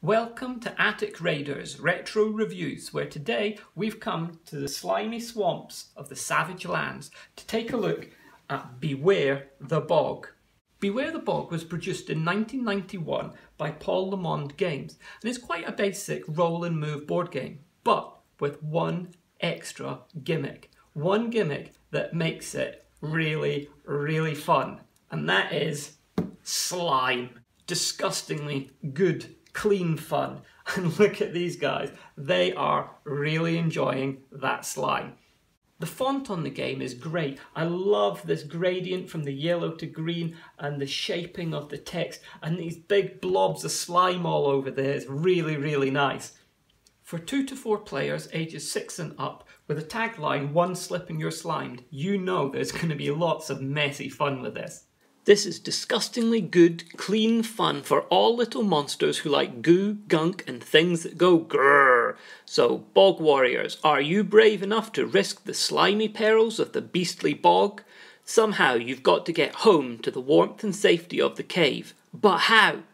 Welcome to Attic Raiders Retro Reviews, where today we've come to the slimy swamps of the Savage Lands to take a look at Beware the Bog. Beware the Bog was produced in 1991 by Paul Lamond Games, and it's quite a basic roll and move board game, but with one extra gimmick. One gimmick that makes it really, really fun, and that is slime. Disgustingly good, clean fun. And look at these guys, they are really enjoying that slime. The font on the game is great. I love this gradient from the yellow to green and the shaping of the text, and these big blobs of slime all over there is really, really nice. For 2 to 4 players ages 6 and up, with a tagline, "One slip and you're slimed," you know there's going to be lots of messy fun with this. This is disgustingly good, clean fun for all little monsters who like goo, gunk and things that go grrr. So, bog warriors, are you brave enough to risk the slimy perils of the beastly bog? Somehow you've got to get home to the warmth and safety of the cave. But how?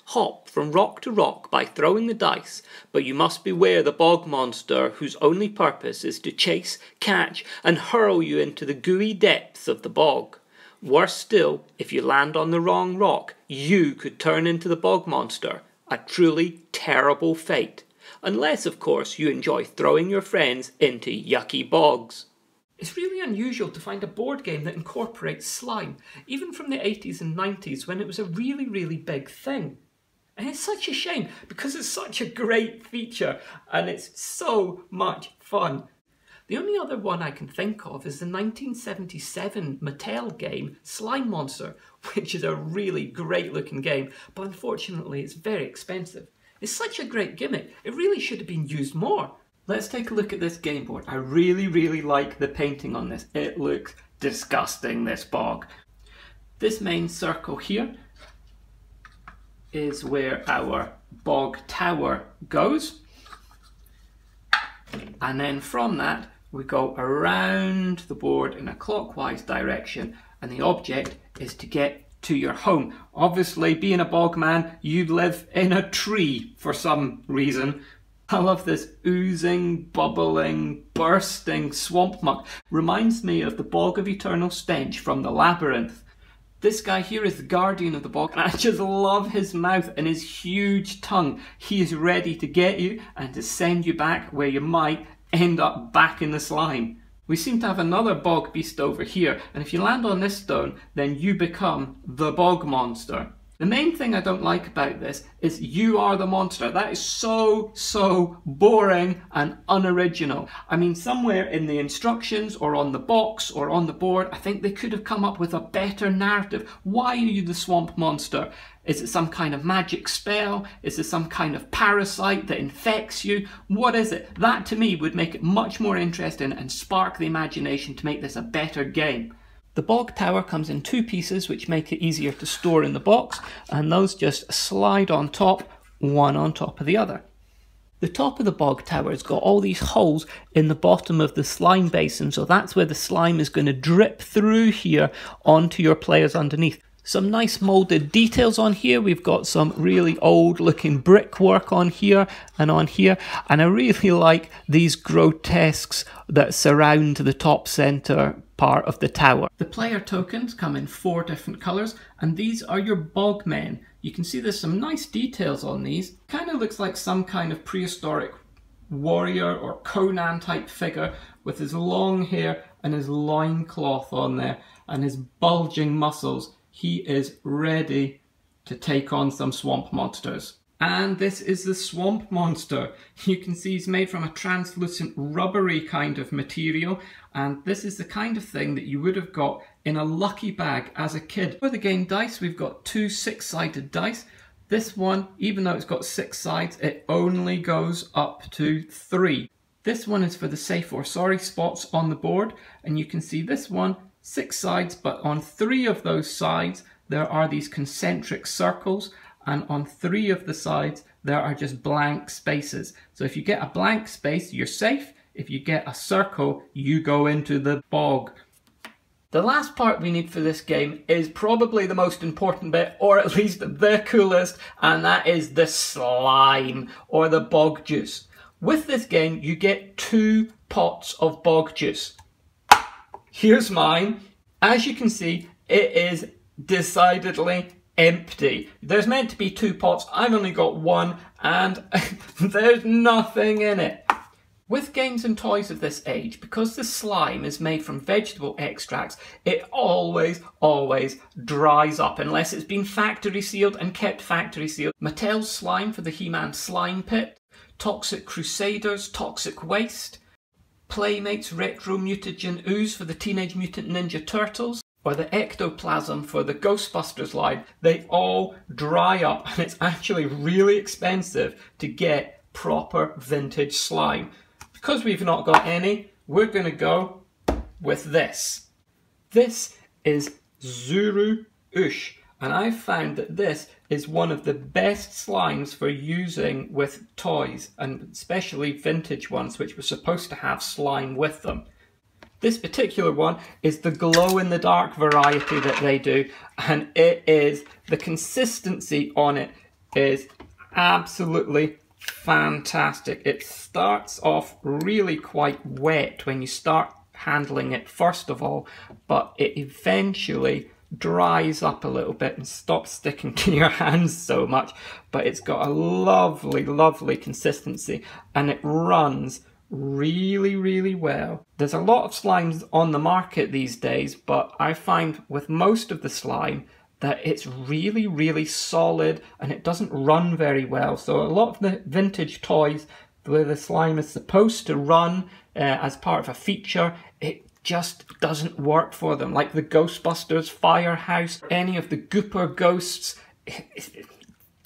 Hop from rock to rock by throwing the dice, but you must beware the bog monster whose only purpose is to chase, catch and hurl you into the gooey depths of the bog. Worse still, if you land on the wrong rock, you could turn into the bog monster. A truly terrible fate. Unless, of course, you enjoy throwing your friends into yucky bogs. It's really unusual to find a board game that incorporates slime, even from the 80s and 90s when it was a really, really big thing. And it's such a shame because it's such a great feature and it's so much fun. The only other one I can think of is the 1977 Mattel game Slime Monster, which is a really great looking game, but unfortunately it's very expensive. It's such a great gimmick, it really should have been used more. Let's take a look at this game board. I really, really like the painting on this. It looks disgusting, this bog. This main circle here is where our Bog Tower goes. And then from that, we go around the board in a clockwise direction, and the object is to get to your home. Obviously, being a bog man, you live in a tree for some reason. I love this oozing, bubbling, bursting swamp muck. Reminds me of the Bog of Eternal Stench from the Labyrinth. This guy here is the guardian of the bog, and I just love his mouth and his huge tongue. He is ready to get you and to send you back where you might end up back in the slime. We seem to have another bog beast over here, and if you land on this stone, then you become the bog monster. The main thing I don't like about this is you are the monster. That is so boring and unoriginal. I mean, somewhere in the instructions or on the box or on the board, I think they could have come up with a better narrative. Why are you the swamp monster? Is it some kind of magic spell? Is it some kind of parasite that infects you? What is it? That to me would make it much more interesting and spark the imagination to make this a better game. The Bog Tower comes in 2 pieces, which make it easier to store in the box, and those just slide on top, one on top of the other. The top of the Bog Tower has got all these holes in the bottom of the slime basin, so that's where the slime is going to drip through here onto your players underneath. Some nice moulded details on here. We've got some really old looking brickwork on here, and I really like these grotesques that surround the top centre part of the tower. The player tokens come in 4 different colours, and these are your bog men. You can see there's some nice details on these. Kind of looks like some kind of prehistoric warrior or Conan type figure with his long hair and his loincloth on there and his bulging muscles. He is ready to take on some swamp monsters. And this is the swamp monster. You can see he's made from a translucent rubbery kind of material, and this is the kind of thing that you would have got in a lucky bag as a kid. For the game dice, we've got 2 6-sided dice. This one, even though it's got 6 sides, it only goes up to 3. This one is for the safe or sorry spots on the board, and you can see this one, 6 sides, but on 3 of those sides there are these concentric circles, and on 3 of the sides there are just blank spaces. So if you get a blank space, you're safe. If you get a circle, you go into the bog. The last part we need for this game is probably the most important bit, or at least the coolest, and that is the slime, or the bog juice. With this game, you get 2 pots of bog juice. Here's mine. As you can see, it is decidedly empty. There's meant to be 2 pots, I've only got 1, and there's nothing in it. With games and toys of this age, because the slime is made from vegetable extracts, it always dries up unless it's been factory sealed and kept factory sealed. Mattel's slime for the He-Man slime pit, Toxic Crusaders, Toxic Waste, Playmates Retro Mutagen Ooze for the Teenage Mutant Ninja Turtles, or the ectoplasm for the Ghostbusters line, they all dry up, and it's actually really expensive to get proper vintage slime. Because we've not got any, we're going to go with this. This is Zuru Oosh, and I've found that this is one of the best slimes for using with toys, and especially vintage ones which were supposed to have slime with them. This particular one is the glow-in-the-dark variety that they do, and the consistency on it is absolutely fantastic. It starts off really quite wet when you start handling it first of all, but it eventually dries up a little bit and stops sticking to your hands so much. But it's got a lovely consistency, and it runs really well. There's a lot of slimes on the market these days, but I find with most of the slime that it's really solid and it doesn't run very well. So a lot of the vintage toys where the slime is supposed to run as part of a feature, it just doesn't work for them. Like the Ghostbusters Firehouse, any of the Gooper Ghosts,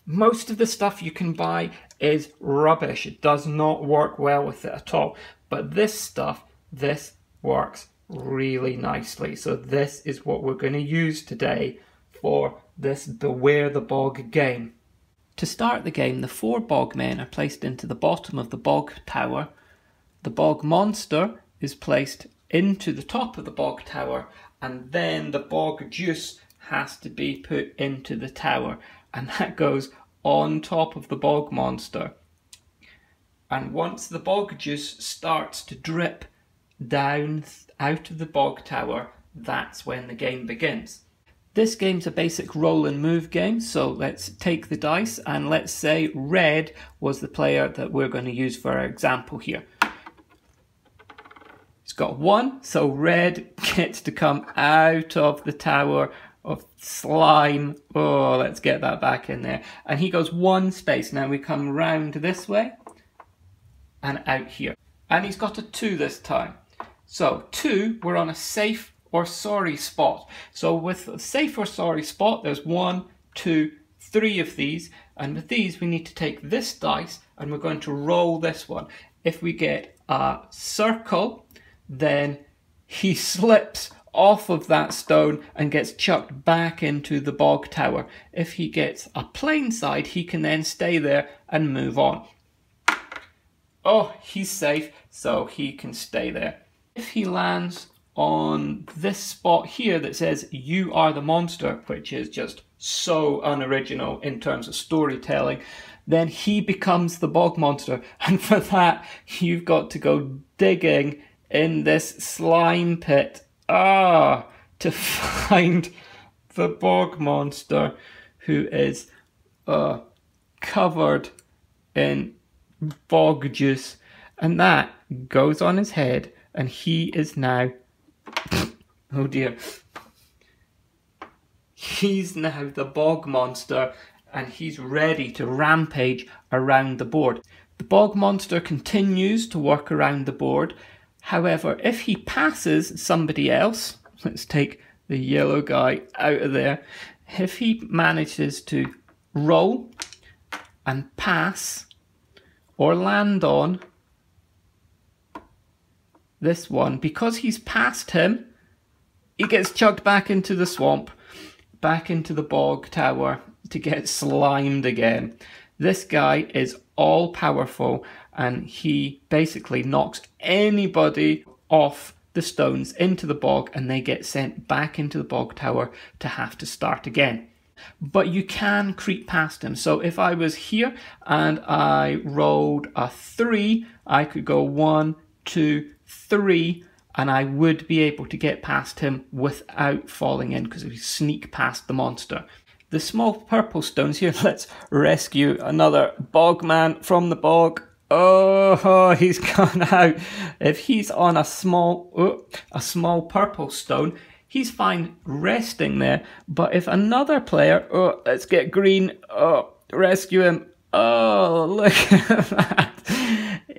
most of the stuff you can buy is rubbish. It does not work well with it at all. But this stuff, this works really nicely. So this is what we're going to use today for this Beware the Bog game. To start the game, the 4 bog men are placed into the bottom of the bog tower. The bog monster is placed into the top of the bog tower, and then the bog juice has to be put into the tower, and that goes on top of the bog monster. And once the bog juice starts to drip down out of the bog tower, that's when the game begins. This game's a basic roll and move game, so let's take the dice and let's say red was the player that we're going to use for our example here. It's got 1, so red gets to come out of the tower of slime. Oh, let's get that back in there. And he goes 1 space. Now we come round this way and out here. And he's got a 2 this time. So 2, we're on a safe or sorry spot. So with a safe or sorry spot, there's 1, 2, 3 of these, and with these we need to take this dice and we're going to roll this one. If we get a circle, then he slips off of that stone and gets chucked back into the bog tower. If he gets a plain side, he can then stay there and move on. Oh, he's safe, so he can stay there. If he lands on this spot here that says "You are the monster," which is just so unoriginal in terms of storytelling, then he becomes the bog monster, and for that you've got to go digging in this slime pit to find the bog monster, who is covered in bog juice, and that goes on his head, and he is now oh dear. He's now the bog monster, and he's ready to rampage around the board. The bog monster continues to work around the board. However, if he passes somebody else, let's take the yellow guy out of there. If he manages to roll and pass or land on this one, because he's passed him, he gets chucked back into the swamp, back into the bog tower to get slimed again. This guy is all powerful, and he basically knocks anybody off the stones into the bog and they get sent back into the bog tower to have to start again. But you can creep past him. So if I was here and I rolled a 3, I could go 1, 2, 3, and I would be able to get past him without falling in because we sneak past the monster. The small purple stones here, let's rescue another bog man from the bog. Oh, he's gone out. If he's on a small purple stone, he's fine resting there. But if another player, let's get green, rescue him. Oh, look at that.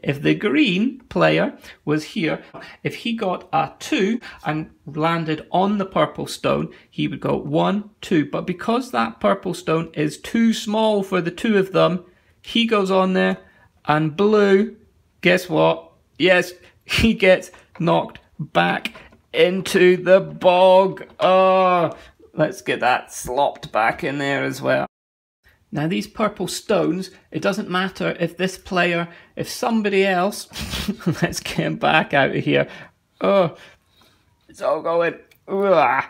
If the green player was here, if he got a 2 and landed on the purple stone, he would go 1, 2. But because that purple stone is too small for the 2 of them, he goes on there. And blue, guess what? Yes, he gets knocked back into the bog. Oh, let's get that slopped back in there as well. Now these purple stones, it doesn't matter if this player, if somebody else, let's get him back out of here. Oh, it's all going. Oh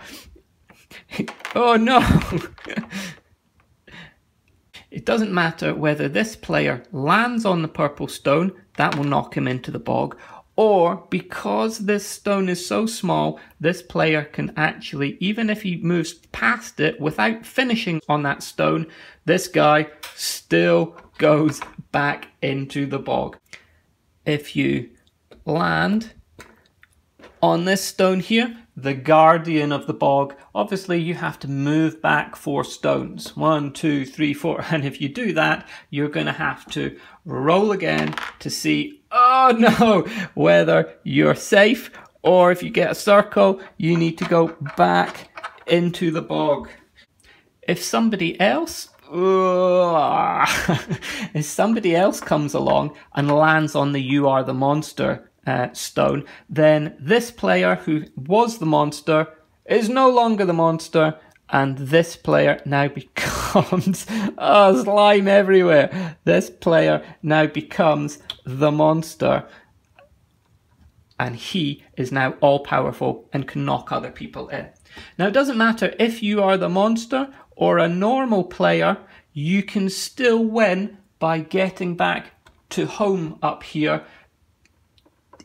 no. It doesn't matter whether this player lands on the purple stone, that will knock him into the bog, or because this stone is so small, this player can actually, even if he moves past it without finishing on that stone, this guy still goes back into the bog. If you land on this stone here, the guardian of the bog, obviously you have to move back 4 stones. 1, 2, 3, 4. And if you do that, you're going to have to roll again to see, oh no, whether you're safe, or if you get a circle, you need to go back into the bog. If somebody else, if somebody else comes along and lands on the You Are the Monster stone, then this player who was the monster is no longer the monster, and this player now becomes slime everywhere. This player now becomes the monster, and he is now all powerful and can knock other people in. Now it doesn't matter if you are the monster or a normal player, you can still win by getting back to home up here,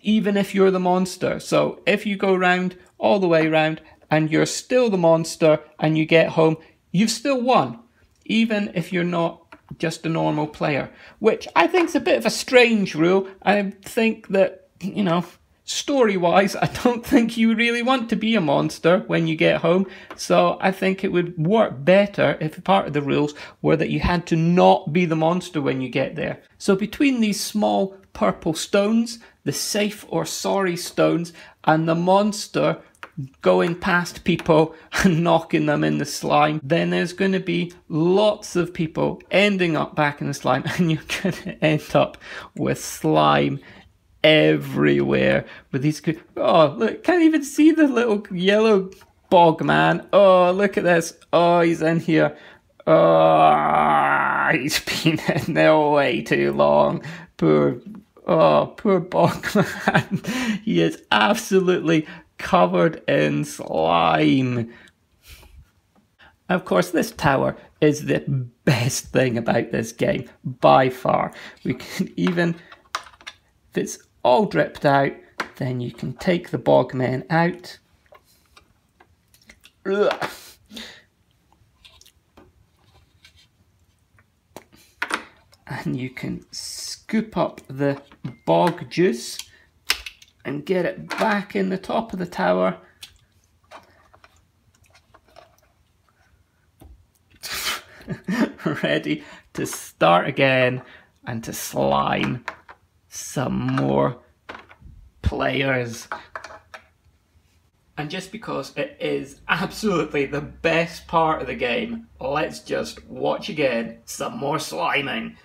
even if you're the monster. So if you go round, all the way round, and you're still the monster and you get home, you've still won, even if you're not just a normal player, which I think is a bit of a strange rule. I think that, you know, story-wise, I don't think you really want to be a monster when you get home. So I think it would work better if part of the rules were that you had to not be the monster when you get there. So between these small purple stones, the safe or sorry stones, and the monster going past people and knocking them in the slime, then there's going to be lots of people ending up back in the slime, and you're going to end up with slime everywhere with these. Oh, look, can't even see the little yellow bog man. Oh, look at this. Oh, he's in here. Oh, he's been in there way too long. Poor bog man. He is absolutely covered in slime. Of course, this tower is the best thing about this game by far. We can even, if it's all dripped out, then you can take the bog men out. Ugh. And you can scoop up the bog juice and get it back in the top of the tower. Ready to start again and to slime some more players. And just because it is absolutely the best part of the game, let's just watch again some more sliming.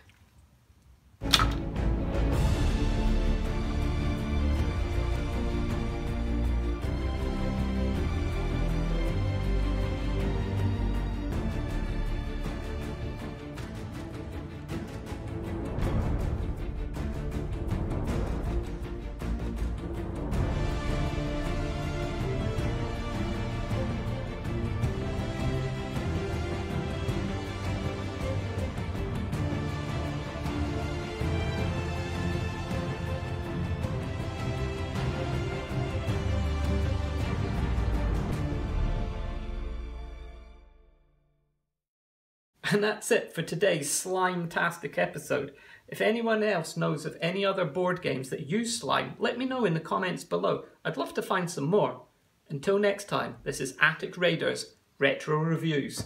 And that's it for today's slime-tastic episode. If anyone else knows of any other board games that use slime, let me know in the comments below. I'd love to find some more. Until next time, this is Attic Raiders Retro Reviews.